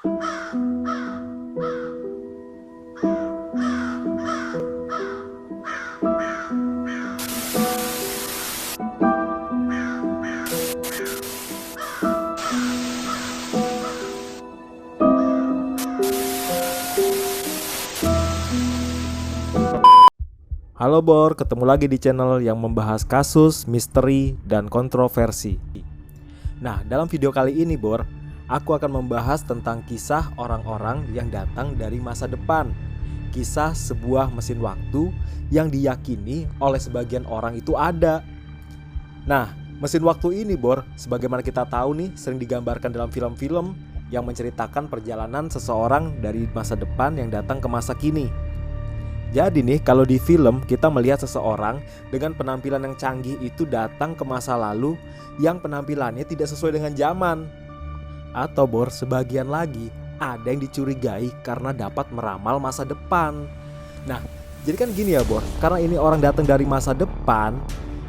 Halo Bor, ketemu lagi di channel yang membahas kasus, misteri, dan kontroversi. Nah, dalam video kali ini Bor, aku akan membahas tentang kisah orang-orang yang datang dari masa depan. Kisah sebuah mesin waktu yang diyakini oleh sebagian orang itu ada. Nah, mesin waktu ini Bor, sebagaimana kita tahu nih, sering digambarkan dalam film-film yang menceritakan perjalanan seseorang dari masa depan yang datang ke masa kini. Jadi nih, kalau di film kita melihat seseorang dengan penampilan yang canggih itu datang ke masa lalu yang penampilannya tidak sesuai dengan zaman. Atau Bor, sebagian lagi ada yang dicurigai karena dapat meramal masa depan. Nah, jadi kan gini ya Bor, karena ini orang datang dari masa depan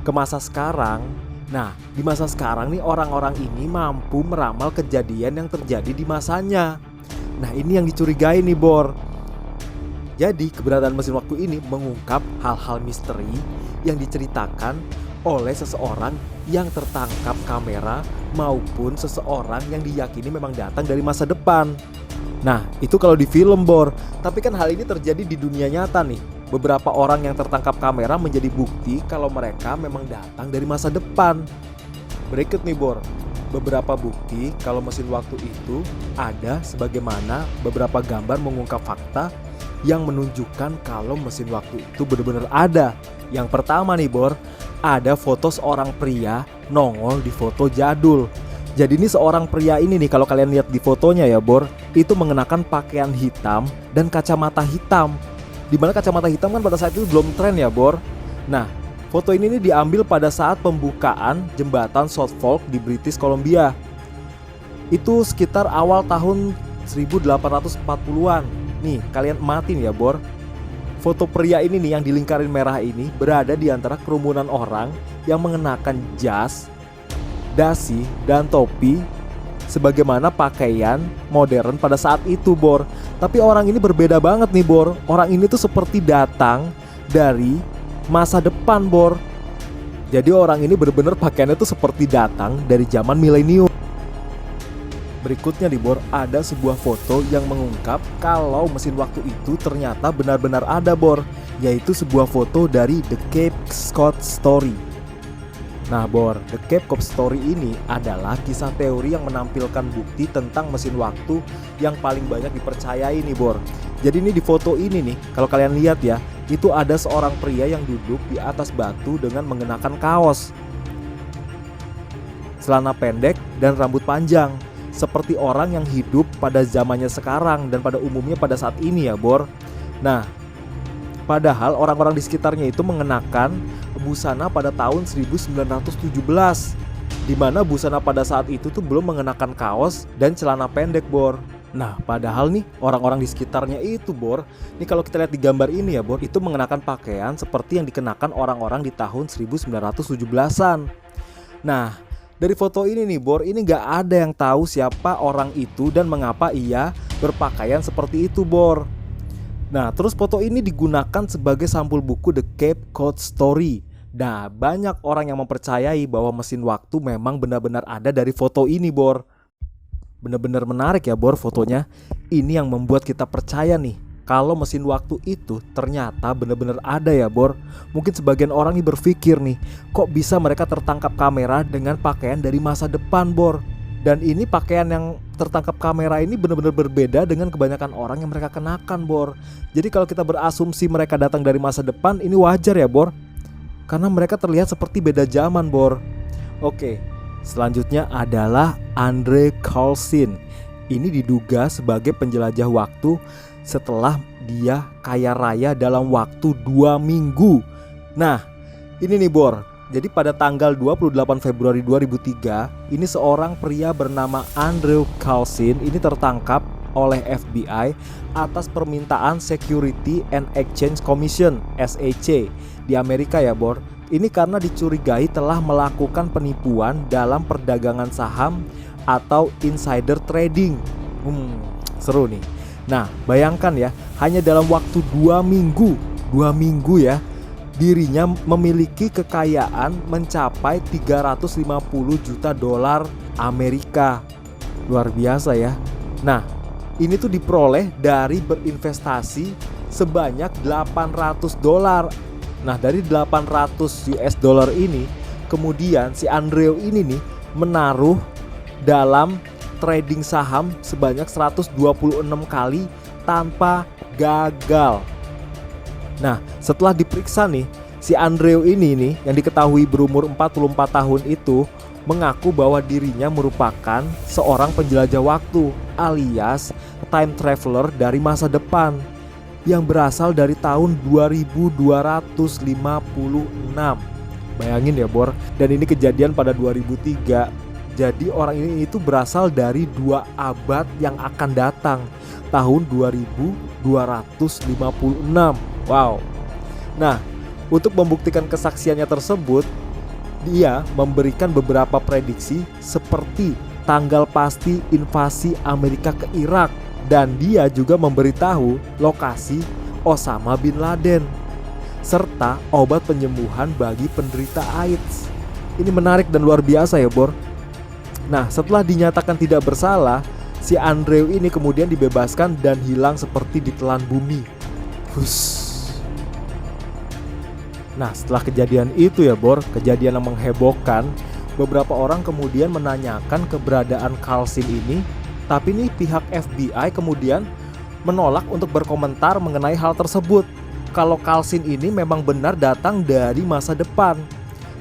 ke masa sekarang. Nah, di masa sekarang nih orang-orang ini mampu meramal kejadian yang terjadi di masanya. Nah, ini yang dicurigai nih Bor. Jadi keberadaan mesin waktu ini mengungkap hal-hal misteri yang diceritakan oleh seseorang yang tertangkap kamera maupun seseorang yang diyakini memang datang dari masa depan. Nah, itu kalau di film Bor. Tapi kan hal ini terjadi di dunia nyata nih. Beberapa orang yang tertangkap kamera menjadi bukti kalau mereka memang datang dari masa depan. Berikut nih Bor, beberapa bukti kalau mesin waktu itu ada, sebagaimana beberapa gambar mengungkap fakta yang menunjukkan kalau mesin waktu itu benar-benar ada. Yang pertama nih Bor, ada foto seorang pria nongol di foto jadul. Jadi ini seorang pria ini nih, kalau kalian lihat di fotonya ya Bor, itu mengenakan pakaian hitam dan kacamata hitam. Dimana kacamata hitam kan pada saat itu belum tren ya Bor. Nah, foto ini nih diambil pada saat pembukaan jembatan Suffolk di British Columbia. Itu sekitar awal tahun 1840-an. Nih, kalian amatin ya Bor. Foto pria ini nih yang di lingkaran merah ini berada di antara kerumunan orang yang mengenakan jas, dasi, dan topi sebagaimana pakaian modern pada saat itu Bor. Tapi orang ini berbeda banget nih Bor. Orang ini tuh seperti datang dari masa depan Bor. Jadi orang ini benar-benar pakaiannya tuh seperti datang dari zaman milenium. Berikutnya di Bor, ada sebuah foto yang mengungkap kalau mesin waktu itu ternyata benar-benar ada Bor, yaitu sebuah foto dari The Cape Cod Story. Nah Bor, The Cape Cod Story ini adalah kisah teori yang menampilkan bukti tentang mesin waktu yang paling banyak dipercayai nih Bor. Jadi ini di foto ini nih, kalau kalian lihat ya, itu ada seorang pria yang duduk di atas batu dengan mengenakan kaos, celana pendek, dan rambut panjang, seperti orang yang hidup pada zamannya sekarang dan pada umumnya pada saat ini ya Bor. Nah, padahal orang-orang di sekitarnya itu mengenakan busana pada tahun 1917, dimana busana pada saat itu tuh belum mengenakan kaos dan celana pendek Bor. Nah, padahal nih orang-orang di sekitarnya itu Bor, nih kalau kita lihat di gambar ini ya Bor, itu mengenakan pakaian seperti yang dikenakan orang-orang di tahun 1917-an. Nah, dari foto ini nih Bor, ini gak ada yang tahu siapa orang itu dan mengapa ia berpakaian seperti itu Bor. Nah, terus foto ini digunakan sebagai sampul buku The Cape Cod Story. Nah, banyak orang yang mempercayai bahwa mesin waktu memang benar-benar ada dari foto ini Bor. Benar-benar menarik ya Bor fotonya. Ini yang membuat kita percaya nih kalau mesin waktu itu ternyata benar-benar ada ya Bor. Mungkin sebagian orang nih berpikir nih, kok bisa mereka tertangkap kamera dengan pakaian dari masa depan Bor. Dan ini pakaian yang tertangkap kamera ini benar-benar berbeda dengan kebanyakan orang yang mereka kenakan Bor. Jadi kalau kita berasumsi mereka datang dari masa depan, ini wajar ya Bor, karena mereka terlihat seperti beda zaman Bor. Oke, selanjutnya adalah Andre Coulson. Ini diduga sebagai penjelajah waktu setelah dia kaya raya dalam waktu 2 minggu. Nah, ini nih Bor. Jadi pada tanggal 28 Februari 2003, ini seorang pria bernama Andre Coulson ini tertangkap oleh FBI atas permintaan Security and Exchange Commission (SEC) di Amerika ya Bor. Ini karena dicurigai telah melakukan penipuan dalam perdagangan saham atau insider trading. seru nih. Nah, bayangkan ya, hanya dalam waktu 2 minggu ya, dirinya memiliki kekayaan mencapai 350 juta dolar Amerika. Luar biasa ya. Nah, ini tuh diperoleh dari berinvestasi sebanyak 800 dolar. Nah, dari 800 US dollar ini, kemudian si Andrew ini nih menaruh dalam trading saham sebanyak 126 kali tanpa gagal. Nah, setelah diperiksa nih, si Andrew ini nih yang diketahui berumur 44 tahun itu mengaku bahwa dirinya merupakan seorang penjelajah waktu alias time traveler dari masa depan yang berasal dari tahun 2256. Bayangin ya Bor, dan ini kejadian pada 2003. Jadi orang ini itu berasal dari 2 abad yang akan datang, tahun 2256. Wow. Nah, untuk membuktikan kesaksiannya tersebut, dia memberikan beberapa prediksi seperti tanggal pasti invasi Amerika ke Irak, dan dia juga memberitahu lokasi Osama bin Laden serta obat penyembuhan bagi penderita AIDS. Ini menarik dan luar biasa ya Bor. Nah, setelah dinyatakan tidak bersalah, si Andrew ini kemudian dibebaskan dan hilang seperti ditelan bumi. Nah, setelah kejadian itu ya Bor, kejadian yang menghebohkan, beberapa orang kemudian menanyakan keberadaan Carlson ini, tapi nih pihak FBI kemudian menolak untuk berkomentar mengenai hal tersebut, kalau Carlson ini memang benar datang dari masa depan.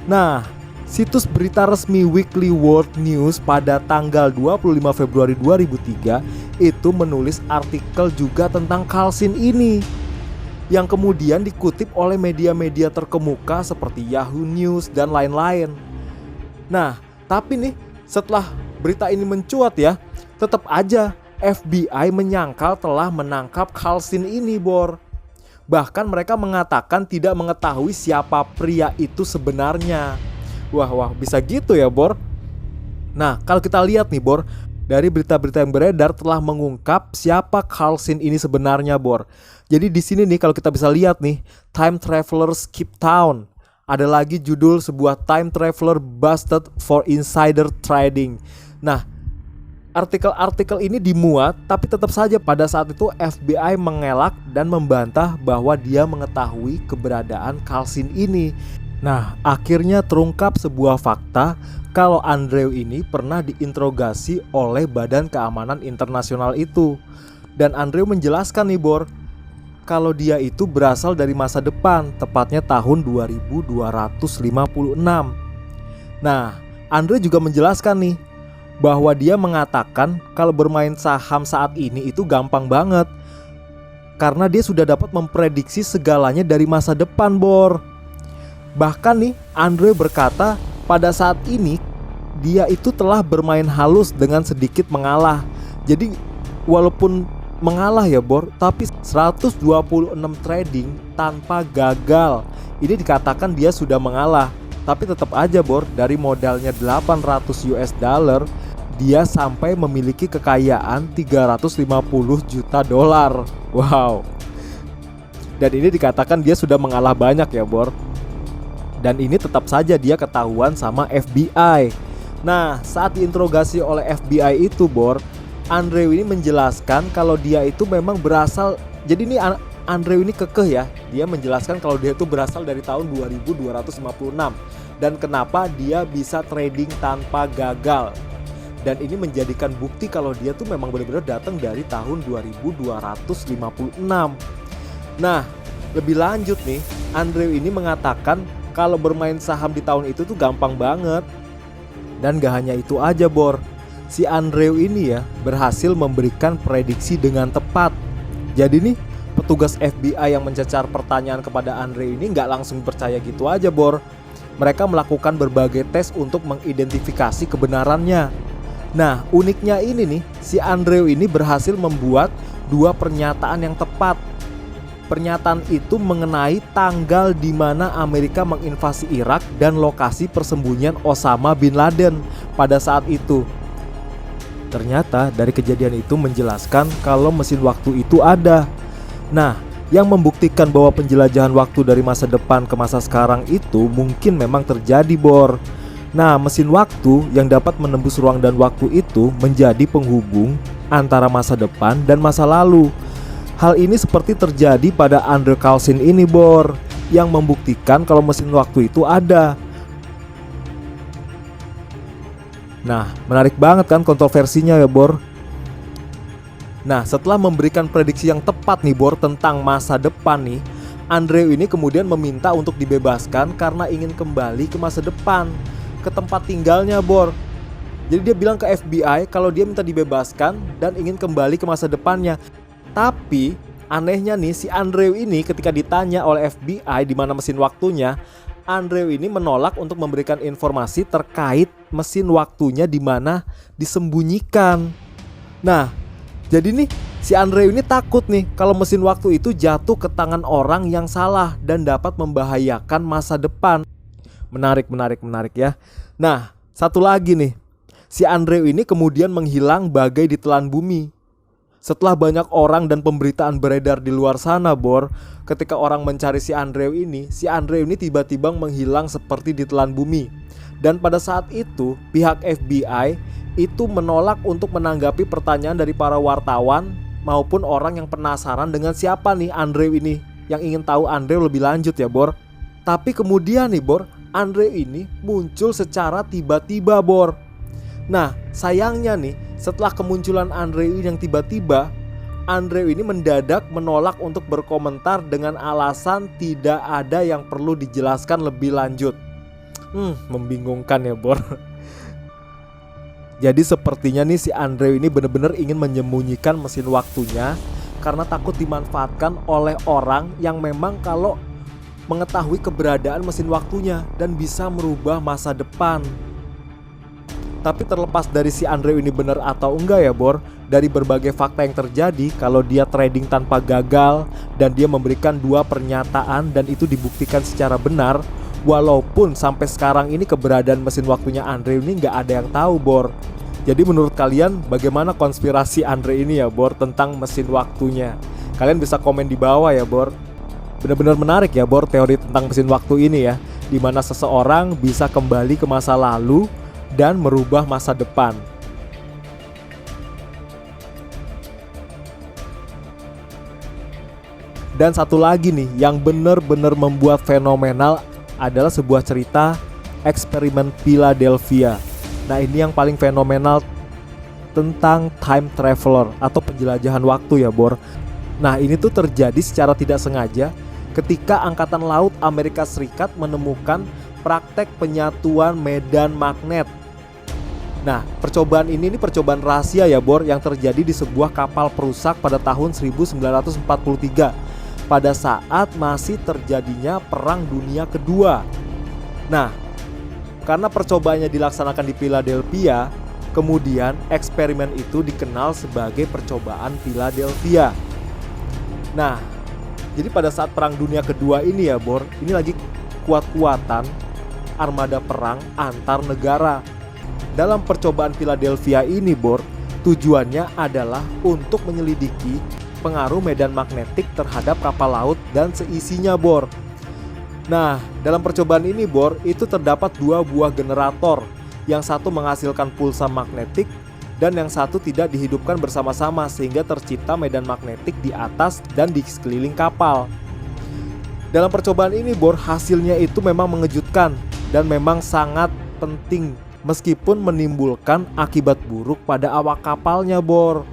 Nah, situs berita resmi Weekly World News pada tanggal 25 Februari 2003 itu menulis artikel juga tentang Carlson ini, yang kemudian dikutip oleh media-media terkemuka seperti Yahoo News dan lain-lain. Nah, tapi nih setelah berita ini mencuat ya, tetap aja FBI menyangkal telah menangkap Carlson ini Bor. Bahkan mereka mengatakan tidak mengetahui siapa pria itu sebenarnya. Wah, bisa gitu ya Bor. Nah, kalau kita lihat nih Bor, dari berita-berita yang beredar telah mengungkap siapa Carlson ini sebenarnya Bor. Jadi di sini nih kalau kita bisa lihat nih, Time Traveler Skip Town. Ada lagi judul sebuah time traveler busted for insider trading. Nah, artikel-artikel ini dimuat, tapi tetap saja pada saat itu FBI mengelak dan membantah bahwa dia mengetahui keberadaan Carlson ini. Nah, akhirnya terungkap sebuah fakta kalau Andrew ini pernah diinterogasi oleh Badan Keamanan Internasional itu. Dan Andrew menjelaskan nih Bor, kalau dia itu berasal dari masa depan, tepatnya tahun 2256. Nah, Andrew juga menjelaskan nih bahwa dia mengatakan kalau bermain saham saat ini itu gampang banget, karena dia sudah dapat memprediksi segalanya dari masa depan Bor. Bahkan nih Andrew berkata pada saat ini dia itu telah bermain halus dengan sedikit mengalah. Jadi walaupun mengalah ya Bor, tapi 126 trading tanpa gagal. Ini dikatakan dia sudah mengalah. Tapi tetap aja Bor, dari modalnya 800 US dollar, dia sampai memiliki kekayaan 350 juta dolar. Wow. Dan ini dikatakan dia sudah mengalah banyak ya Bor. Dan ini tetap saja dia ketahuan sama FBI. Nah, saat diinterogasi oleh FBI itu Bor, Andrew ini menjelaskan kalau dia itu memang berasal. Jadi ini Andrew ini kekeh ya. Dia menjelaskan kalau dia itu berasal dari tahun 2256 dan kenapa dia bisa trading tanpa gagal. Dan ini menjadikan bukti kalau dia tuh memang benar-benar datang dari tahun 2256. Nah, lebih lanjut nih, Andrew ini mengatakan kalau bermain saham di tahun itu tuh gampang banget. Dan gak hanya itu aja Bor, si Andrew ini ya berhasil memberikan prediksi dengan tepat. Jadi nih petugas FBI yang mencecar pertanyaan kepada Andrew ini gak langsung percaya gitu aja Bor. Mereka melakukan berbagai tes untuk mengidentifikasi kebenarannya. Nah, uniknya ini nih, si Andrew ini berhasil membuat 2 pernyataan yang tepat. Pernyataan itu mengenai tanggal di mana Amerika menginvasi Irak dan lokasi persembunyian Osama bin Laden pada saat itu. Ternyata dari kejadian itu menjelaskan kalau mesin waktu itu ada. Nah, yang membuktikan bahwa penjelajahan waktu dari masa depan ke masa sekarang itu mungkin memang terjadi, Bor. Nah, mesin waktu yang dapat menembus ruang dan waktu itu menjadi penghubung antara masa depan dan masa lalu. Hal ini seperti terjadi pada Andre Carlson ini, Bor, yang membuktikan kalau mesin waktu itu ada. Nah, menarik banget kan kontroversinya ya, Bor. Nah, setelah memberikan prediksi yang tepat nih, Bor, tentang masa depan nih, Andrew ini kemudian meminta untuk dibebaskan karena ingin kembali ke masa depan, ke tempat tinggalnya, Bor. Jadi dia bilang ke FBI kalau dia minta dibebaskan dan ingin kembali ke masa depannya. Tapi anehnya nih, si Andrew ini ketika ditanya oleh FBI di mana mesin waktunya, Andrew ini menolak untuk memberikan informasi terkait mesin waktunya di mana disembunyikan. Nah, jadi nih si Andrew ini takut nih kalau mesin waktu itu jatuh ke tangan orang yang salah dan dapat membahayakan masa depan. Menarik ya. Nah, satu lagi nih. Si Andrew ini kemudian menghilang bagai ditelan bumi. Setelah banyak orang dan pemberitaan beredar di luar sana, Bor, ketika orang mencari si Andrew ini tiba-tiba menghilang seperti ditelan bumi. Dan pada saat itu, pihak FBI itu menolak untuk menanggapi pertanyaan dari para wartawan maupun orang yang penasaran dengan siapa nih Andrew ini, yang ingin tahu Andrew lebih lanjut ya, Bor. Tapi kemudian nih, Bor, Andrew ini muncul secara tiba-tiba, Bor. Nah, sayangnya nih, setelah kemunculan Andrew ini yang tiba-tiba, Andrew ini mendadak menolak untuk berkomentar dengan alasan tidak ada yang perlu dijelaskan lebih lanjut. Membingungkan ya, Bor. Jadi sepertinya nih si Andrew ini benar-benar ingin menyembunyikan mesin waktunya karena takut dimanfaatkan oleh orang yang memang kalau mengetahui keberadaan mesin waktunya dan bisa merubah masa depan. Tapi terlepas dari si Andrew ini benar atau enggak ya, Bor, dari berbagai fakta yang terjadi kalau dia trading tanpa gagal dan dia memberikan 2 pernyataan dan itu dibuktikan secara benar, walaupun sampai sekarang ini keberadaan mesin waktunya Andrew ini nggak ada yang tahu, Bor. Jadi menurut kalian bagaimana konspirasi Andrew ini ya, Bor, tentang mesin waktunya? Kalian bisa komen di bawah ya, Bor. Benar-benar menarik ya, Bor, teori tentang mesin waktu ini ya, dimana seseorang bisa kembali ke masa lalu dan merubah masa depan. Dan satu lagi nih yang benar-benar membuat fenomenal adalah sebuah cerita eksperimen Philadelphia. Nah, ini yang paling fenomenal tentang time traveler atau penjelajahan waktu ya, Bor. Nah, ini tuh terjadi secara tidak sengaja ketika Angkatan Laut Amerika Serikat menemukan praktek penyatuan medan magnet. Nah, percobaan ini percobaan rahasia ya, Bor, yang terjadi di sebuah kapal perusak pada tahun 1943 pada saat masih terjadinya Perang Dunia Kedua. Nah, karena percobaannya dilaksanakan di Philadelphia, kemudian eksperimen itu dikenal sebagai percobaan Philadelphia. Nah, jadi pada saat Perang Dunia Kedua ini ya, Bor, ini lagi kuat-kuatan armada perang antar negara. Dalam percobaan Philadelphia ini, Bor, tujuannya adalah untuk menyelidiki pengaruh medan magnetik terhadap kapal laut dan seisinya, Bor. Nah, dalam percobaan ini, Bor, itu terdapat 2 buah generator. Yang satu menghasilkan pulsa magnetik dan yang satu tidak dihidupkan bersama-sama sehingga tercipta medan magnetik di atas dan di sekeliling kapal. Dalam percobaan ini, Bor, hasilnya itu memang mengejutkan dan memang sangat penting meskipun menimbulkan akibat buruk pada awak kapalnya, Bor.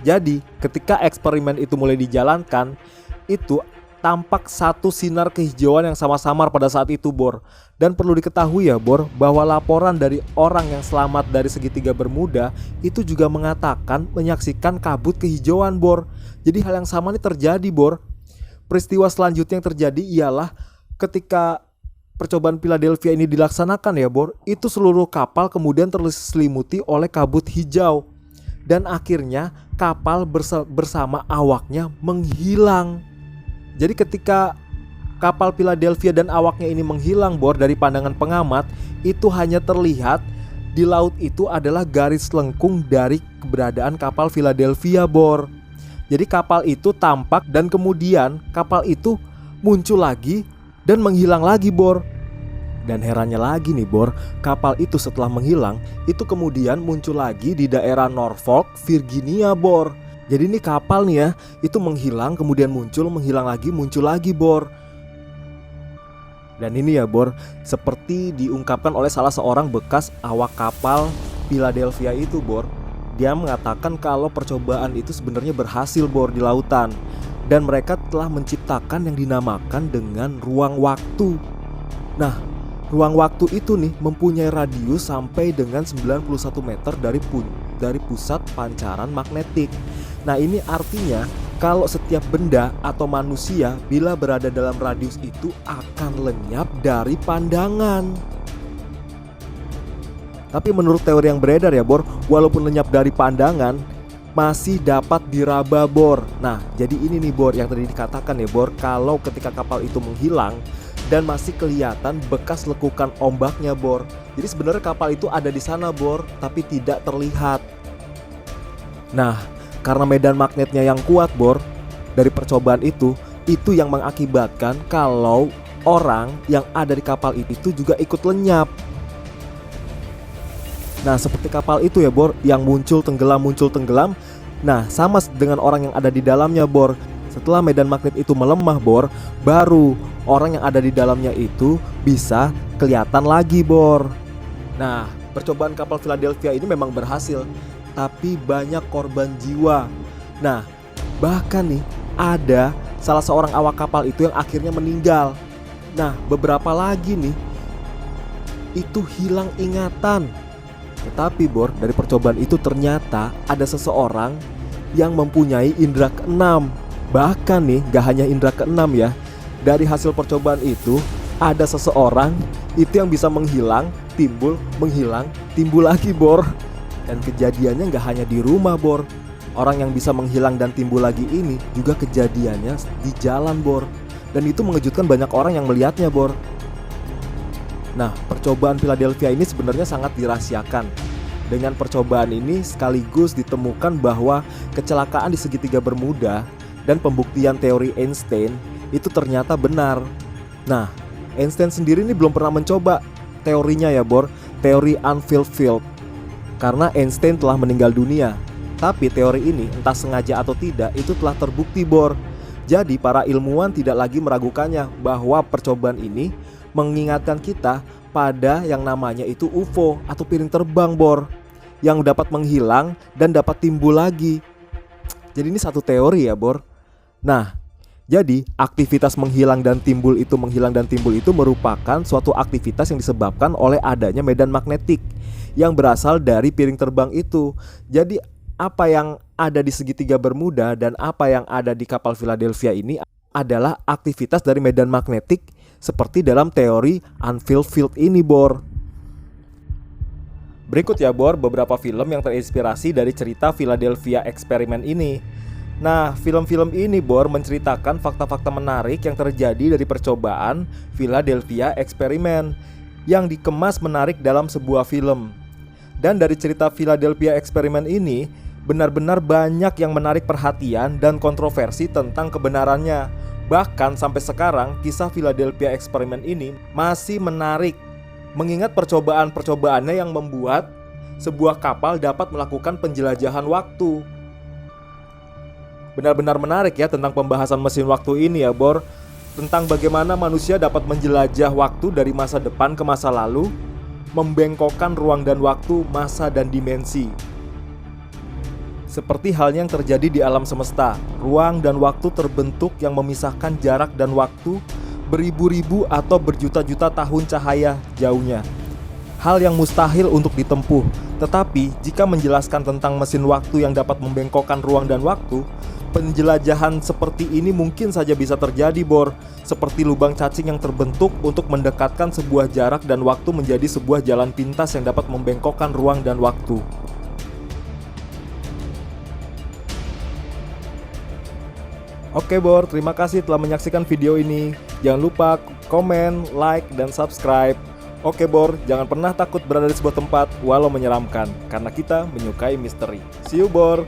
Jadi, ketika eksperimen itu mulai dijalankan, itu tampak satu sinar kehijauan yang samar-samar pada saat itu, Bor. Dan perlu diketahui ya, Bor, bahwa laporan dari orang yang selamat dari segitiga Bermuda itu juga mengatakan menyaksikan kabut kehijauan, Bor. Jadi hal yang sama ini terjadi, Bor. Peristiwa selanjutnya yang terjadi ialah ketika percobaan Philadelphia ini dilaksanakan ya, Bor, itu seluruh kapal kemudian terselimuti oleh kabut hijau. Dan akhirnya kapal bersama awaknya menghilang. Jadi ketika kapal Philadelphia dan awaknya ini menghilang, Bor, dari pandangan pengamat, itu hanya terlihat di laut itu adalah garis lengkung dari keberadaan kapal Philadelphia, Bor. Jadi kapal itu tampak dan kemudian kapal itu muncul lagi dan menghilang lagi, Bor. Dan herannya lagi nih, Bor, kapal itu setelah menghilang itu kemudian muncul lagi di daerah Norfolk, Virginia, Bor. Jadi ini kapal nih ya, itu menghilang kemudian muncul, menghilang lagi, muncul lagi, Bor. Dan ini ya, Bor, seperti diungkapkan oleh salah seorang bekas awak kapal Philadelphia itu, Bor. Dia mengatakan kalau percobaan itu sebenarnya berhasil, Bor, di lautan. Dan mereka telah menciptakan yang dinamakan dengan ruang waktu. Nah, ruang waktu itu nih mempunyai radius sampai dengan 91 meter dari pusat pancaran magnetik. Nah, ini artinya kalau setiap benda atau manusia bila berada dalam radius itu akan lenyap dari pandangan. Tapi menurut teori yang beredar ya, Bor, walaupun lenyap dari pandangan masih dapat diraba, Bor. Nah, jadi ini nih, Bor, yang tadi dikatakan ya, Bor, kalau ketika kapal itu menghilang dan masih kelihatan bekas lekukan ombaknya, Bor. Jadi sebenarnya kapal itu ada di sana, Bor, tapi tidak terlihat. Nah, karena medan magnetnya yang kuat, Bor, dari percobaan itu yang mengakibatkan kalau orang yang ada di kapal itu juga ikut lenyap. Nah, seperti kapal itu ya, Bor, yang muncul tenggelam. Nah, sama dengan orang yang ada di dalamnya, Bor. Setelah medan magnet itu melemah, Bor, baru orang yang ada di dalamnya itu bisa kelihatan lagi, Bor. Nah, percobaan kapal Philadelphia ini memang berhasil, tapi banyak korban jiwa. Nah, bahkan nih ada salah seorang awak kapal itu yang akhirnya meninggal. Nah, beberapa lagi nih itu hilang ingatan. Tetapi, Bor, dari percobaan itu ternyata ada seseorang yang mempunyai indera keenam. Bahkan nih gak hanya indera keenam ya, dari hasil percobaan itu ada seseorang itu yang bisa menghilang, timbul, menghilang, timbul lagi, Bor. Dan kejadiannya gak hanya di rumah, Bor. Orang yang bisa menghilang dan timbul lagi ini juga kejadiannya di jalan, Bor. Dan itu mengejutkan banyak orang yang melihatnya, Bor. Nah, percobaan Philadelphia ini sebenarnya sangat dirahasiakan. Dengan percobaan ini sekaligus ditemukan bahwa kecelakaan di segitiga Bermuda dan pembuktian teori Einstein itu ternyata benar. Nah, Einstein sendiri ini belum pernah mencoba teorinya ya, Bor, teori unfilled field. Karena Einstein telah meninggal dunia. Tapi teori ini entah sengaja atau tidak itu telah terbukti, Bor. Jadi para ilmuwan tidak lagi meragukannya bahwa percobaan ini mengingatkan kita pada yang namanya itu UFO atau piring terbang, Bor, yang dapat menghilang dan dapat timbul lagi. Jadi ini satu teori ya, Bor. Nah, jadi aktivitas menghilang dan timbul itu merupakan suatu aktivitas yang disebabkan oleh adanya medan magnetik yang berasal dari piring terbang itu. Jadi apa yang ada di segitiga Bermuda dan apa yang ada di kapal Philadelphia ini adalah aktivitas dari medan magnetik seperti dalam teori unfilled field ini, Bor. Berikut ya, Bor, beberapa film yang terinspirasi dari cerita Philadelphia Experiment ini. Nah, film-film ini, Bor, menceritakan fakta-fakta menarik yang terjadi dari percobaan Philadelphia Experiment yang dikemas menarik dalam sebuah film. Dan dari cerita Philadelphia Experiment ini benar-benar banyak yang menarik perhatian dan kontroversi tentang kebenarannya. Bahkan sampai sekarang kisah Philadelphia Experiment ini masih menarik, mengingat percobaan-percobaannya yang membuat sebuah kapal dapat melakukan penjelajahan waktu. Benar-benar menarik ya tentang pembahasan mesin waktu ini ya, Bor. Tentang bagaimana manusia dapat menjelajah waktu dari masa depan ke masa lalu, membengkokkan ruang dan waktu, masa dan dimensi. Seperti halnya yang terjadi di alam semesta, ruang dan waktu terbentuk yang memisahkan jarak dan waktu beribu-ribu atau berjuta-juta tahun cahaya jauhnya. Hal yang mustahil untuk ditempuh. Tetapi jika menjelaskan tentang mesin waktu yang dapat membengkokkan ruang dan waktu, penjelajahan seperti ini mungkin saja bisa terjadi, Bor. Seperti lubang cacing yang terbentuk untuk mendekatkan sebuah jarak dan waktu menjadi sebuah jalan pintas yang dapat membengkokkan ruang dan waktu. Oke, Bor, terima kasih telah menyaksikan video ini. Jangan lupa komen, like, dan subscribe Oke Bor, jangan pernah takut berada di sebuah tempat walau menyeramkan, karena kita menyukai misteri. See you Bor!